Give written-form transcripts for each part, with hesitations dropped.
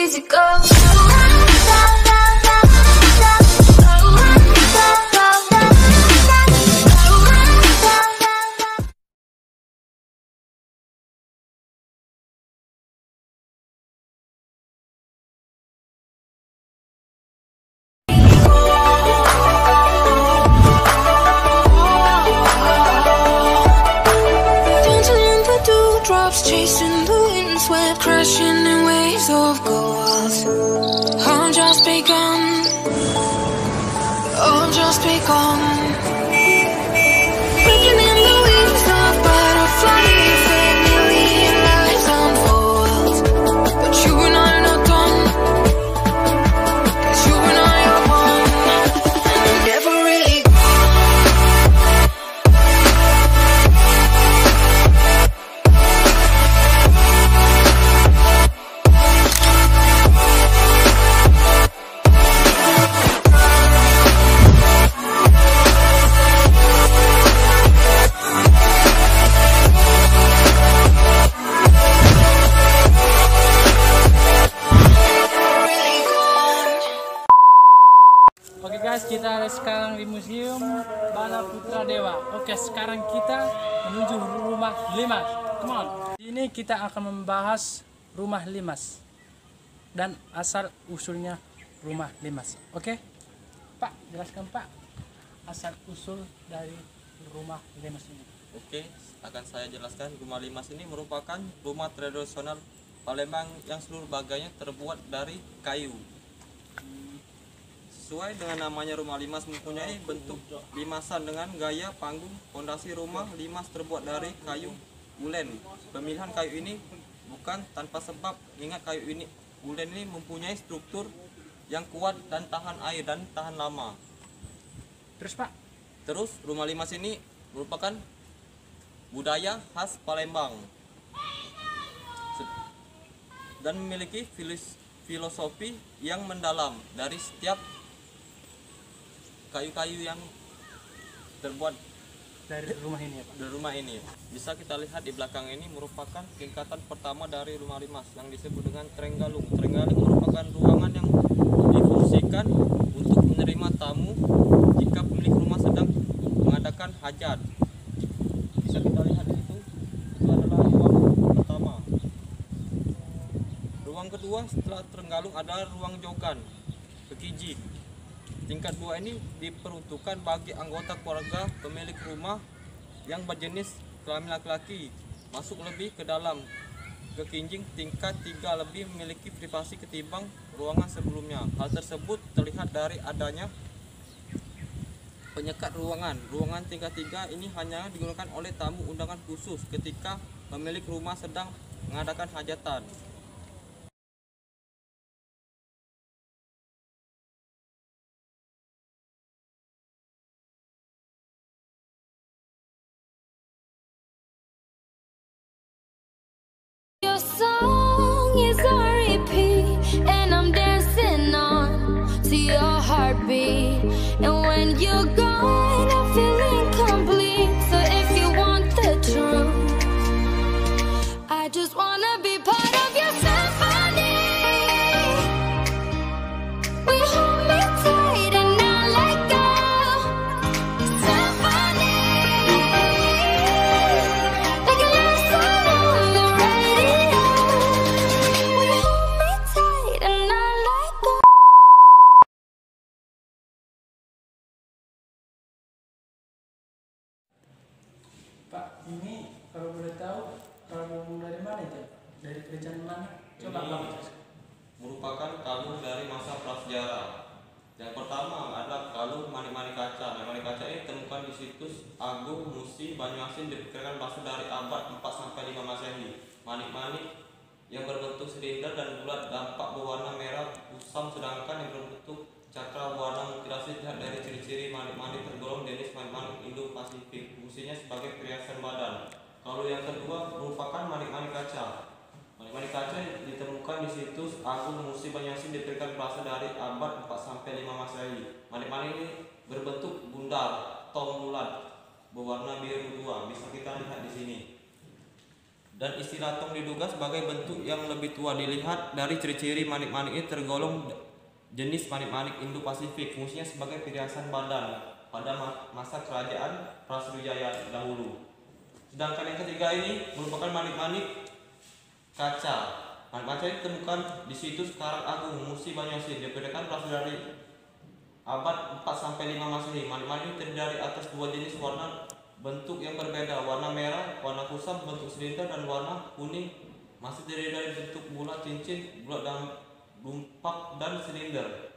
easy go. Drops chasing the wind, sweat crashing in waves of gold. I'm just begun. I'm just begun. Breaking in the wings of butterflies, a million lives unfold. But you and I are not done, 'cause you and I are one. And never really. Oke guys, kita ada sekarang di Museum Bala Putra Dewa. Oke, sekarang kita menuju rumah Limas. Come on. Ini kita akan membahas rumah Limas dan asal usulnya rumah Limas. Oke, Pak, jelaskan Pak asal usul dari rumah Limas ini. Oke, akan saya jelaskan. Rumah Limas ini merupakan rumah tradisional Palembang yang seluruh bagainya terbuat dari kayu. Sesuai dengan namanya, rumah Limas mempunyai bentuk limasan dengan gaya panggung. Fondasi rumah Limas terbuat dari kayu ulen. Pemilihan kayu ini bukan tanpa sebab, ingat kayu ini ulen ini mempunyai struktur yang kuat dan tahan air dan tahan lama. Terus Pak? Terus rumah Limas ini merupakan budaya khas Palembang dan memiliki filosofi yang mendalam. Dari setiap kayu-kayu yang terbuat Dari rumah ini ya Pak? dari rumah ini, bisa kita lihat di belakang ini merupakan tingkatan pertama dari rumah Limas yang disebut dengan Trenggalung. Trenggalung merupakan ruangan yang difungsikan untuk menerima tamu jika pemilik rumah sedang mengadakan hajat. Bisa kita lihat di situ, itu adalah ruang pertama. Ruang kedua setelah Trenggalung adalah ruang jogan, Pekiji. Tingkat 2 ini diperuntukkan bagi anggota keluarga pemilik rumah yang berjenis kelamin laki-laki. Masuk lebih ke dalam ke kinjing. Tingkat 3 lebih memiliki privasi ketimbang ruangan sebelumnya. Hal tersebut terlihat dari adanya penyekat ruangan. Ruangan tingkat 3 ini hanya digunakan oleh tamu undangan khusus ketika pemilik rumah sedang mengadakan hajatan. Your song is on repeat, and I'm dancing on to your heartbeat. And when you're gone, I feel incomplete. So if you want the truth, I just wanna be part of your symphony. We hold me tight and not let go. Symphony, like a love song on the radio. We hold me tight and not let go. Pak, ini kalau boleh tahu, kalau dari mana itu? Dari kerajaan mana? Coba Ini Pak jelaskan. merupakan kalung dari masa prasejarah. Yang pertama adalah kalung manik-manik kaca. Manik-manik kaca ini ditemukan di situs Agung Musi Banyuasin, diperkirakan berasal dari abad 4 sampai 5 Masehi. Manik-manik yang berbentuk silinder dan bulat dampak berwarna merah kusam, sedangkan yang berbentuk cakra warna mutilasi terlihat dari ciri-ciri manik-manik tergolong jenis manik-manik Indo-Pasifik. Fungsinya sebagai perhiasan badan. Kalau yang kedua merupakan manik-manik kaca. Manik-manik kaca ditemukan di situs Agung Musi Banyuasin, diperkirakan berasal dari abad 4 sampai 5 Masehi. Manik-manik ini berbentuk bundar, tong bulat, berwarna biru tua. Bisa kita lihat di sini. Dan istilah tong diduga sebagai bentuk yang lebih tua. Dilihat dari ciri-ciri manik-manik ini tergolong jenis manik-manik Indo-Pasifik. Fungsinya sebagai perhiasan badan pada masa kerajaan Praswijaya dahulu. Sedangkan yang ketiga ini merupakan manik-manik kaca. Manik kaca ini ditemukan di situs Karangagung, Musi, Banyuasin. Diperkirakan berasal dari abad 4-5 Masehi. Manik-manik ini terdiri dari atas dua jenis warna bentuk yang berbeda, warna merah, warna kusam, bentuk silinder, dan warna kuning masih terdiri dari bentuk bulat, cincin, bulat, dan lumpak, dan silinder.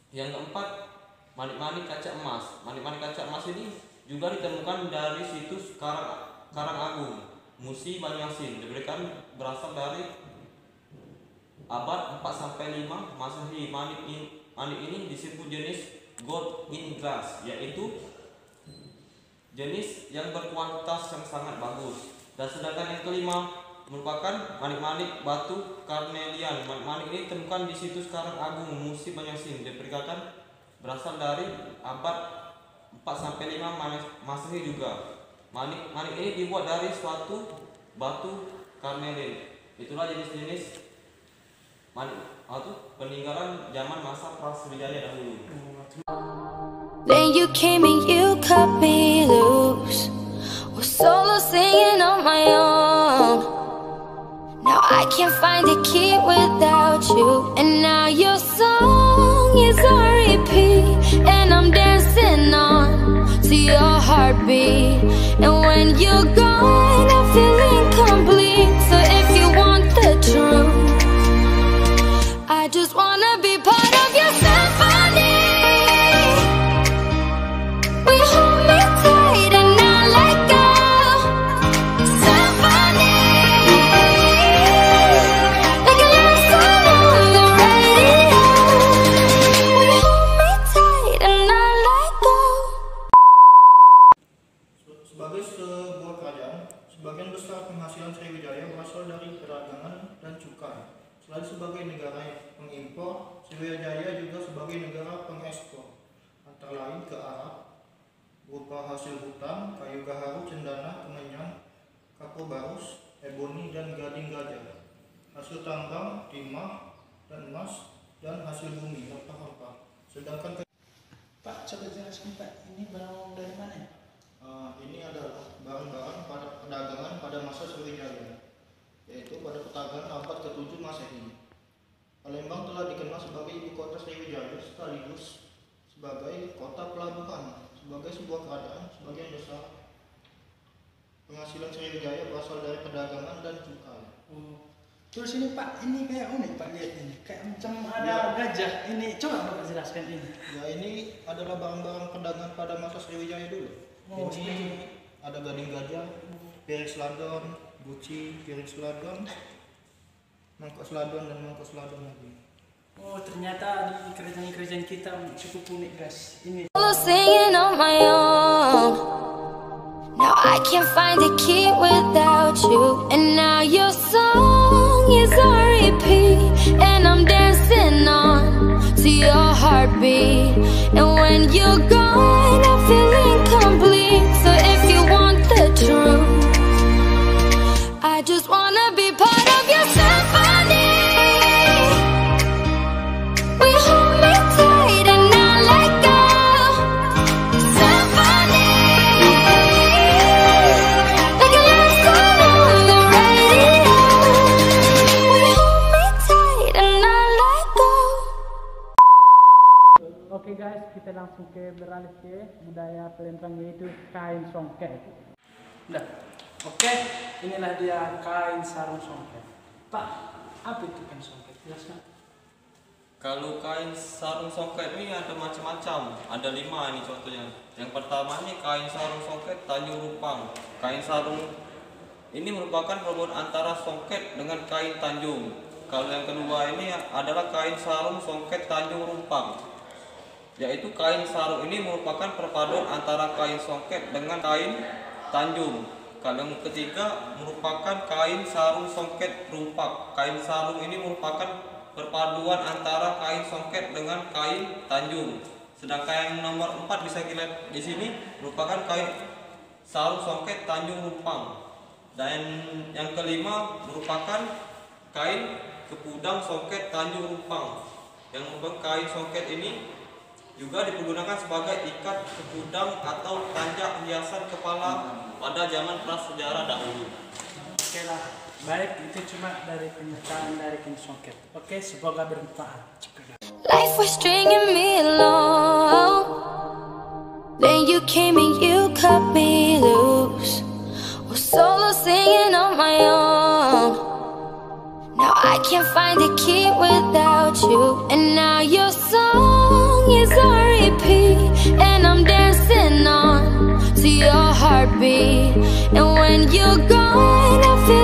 Yang keempat, manik-manik kaca emas. Manik-manik kaca emas ini juga ditemukan dari situs Karangagung, Musi, Banyuasin. Diberikan berasal dari abad 4-5 Masehi. Manik ini disebut jenis gold in glass, yaitu jenis yang berkualitas yang sangat bagus. Dan sedangkan yang kelima merupakan manik-manik batu karnelian. Manik-manik ini ditemukan di situs Karangagung, Musi, Banyuasin. Diperkirakan berasal dari abad 4-5 Masehi juga. Manik ini dibuat dari suatu batu karnelian. Itulah jenis-jenis manik peninggalan zaman masa Praswijaya dahulu. Then you came and you cut me loose. Was solo singing on my own. Now I can't find a key without you. And now your song is on repeat. And I'm dancing on to your heartbeat. And when you're gone, I feel incomplete. So if you want the truth, I just wanna be part of your symphony. We hold me tight and not let go. Symphony, like a love song on the radio. We hold me tight and not let go. Sebagai sebuah kerajaan, sebagian besar penghasilan Sriwijaya berasal dari perdagangan dan cukai. Selain sebagai negara pengimpor, Sriwijaya juga sebagai negara pengekspor, antara lain ke Arab, berupa hasil hutan, kayu gaharu, cendana, kemenyan, kapur barus, eboni, dan gading gajah, hasil tambang, timah, dan emas, dan hasil bumi, rempah-rempah. Sedangkan Pak, coba jelaskan Pak, ini barang dari mana ya? Ini adalah barang-barang pada perdagangan pada masa Sriwijaya, yaitu pada pertengahan abad ke-7 Masehi. Palembang telah dikenal sebagai ibu kota Sriwijaya sekaligus sebagai kota pelabuhan. Sebagai sebuah kerajaan, sebagian besar penghasilan Sriwijaya berasal dari perdagangan dan cukai. Terus ini Pak, ini kayak unik Pak, lihat ini kayak macam ada gajah. Ini coba Bapak jelaskan ini. Ya, ini adalah barang-barang perdagangan pada masa Sriwijaya dulu. Ini ada gading gajah, piring seladon, guci, piring seladon, mangkok seladon, dan mangkok seladon lagi. Oh, ternyata di kerajaan-kerajaan kita cukup unik guys. Ini Singing on my own. Now I can't find a key without you. And now your song is on repeat. And I'm dancing on to your heartbeat. And when you're gone, I feel incomplete. So if you want the truth, I just wanna be part of your symphony. We hold me tight and not let go. Symphony, like a love song on the radio. We hold me tight and not let go. Oke guys, kita langsung beralih ke budaya Palembang, yaitu kain songket. Nah, oke, inilah dia kain sarung songket. Pak, apa itu kain songket? Jelaskan. Kalau kain sarung songket ini ada macam-macam, ada 5 ini contohnya. Yang pertama ini kain sarung songket Tanjung Rupang. Kain sarung ini merupakan perpaduan antara songket dengan kain tanjung. Kalau yang kedua ini adalah kain sarung songket Tanjung Rumpang, yaitu kain sarung ini merupakan perpaduan antara kain songket dengan kain tanjung. Kalau yang ketiga merupakan kain sarung songket Rumpak. Kain sarung ini merupakan perpaduan antara kain songket dengan kain tanjung. Sedangkan yang nomor 4 bisa kita lihat di sini merupakan kain sarung songket Tanjung Rumpang. Dan yang kelima merupakan kain kepudang soket Tanjung Rupang. Yang merupakan kain soket ini juga dipergunakan sebagai ikat kepudang atau tanjak hiasan kepala pada zaman prasejarah dahulu. Oke lah, baik, itu cuma dari pernyataan dari kain soket. Oke, semoga bermanfaat. Life was stringing me along, then you came and you cut me loose. Was solo singing on my own. Now I can't find the key without you. And now your song is on repeat, and I'm dancing on to your heartbeat. And when you're gone, I feel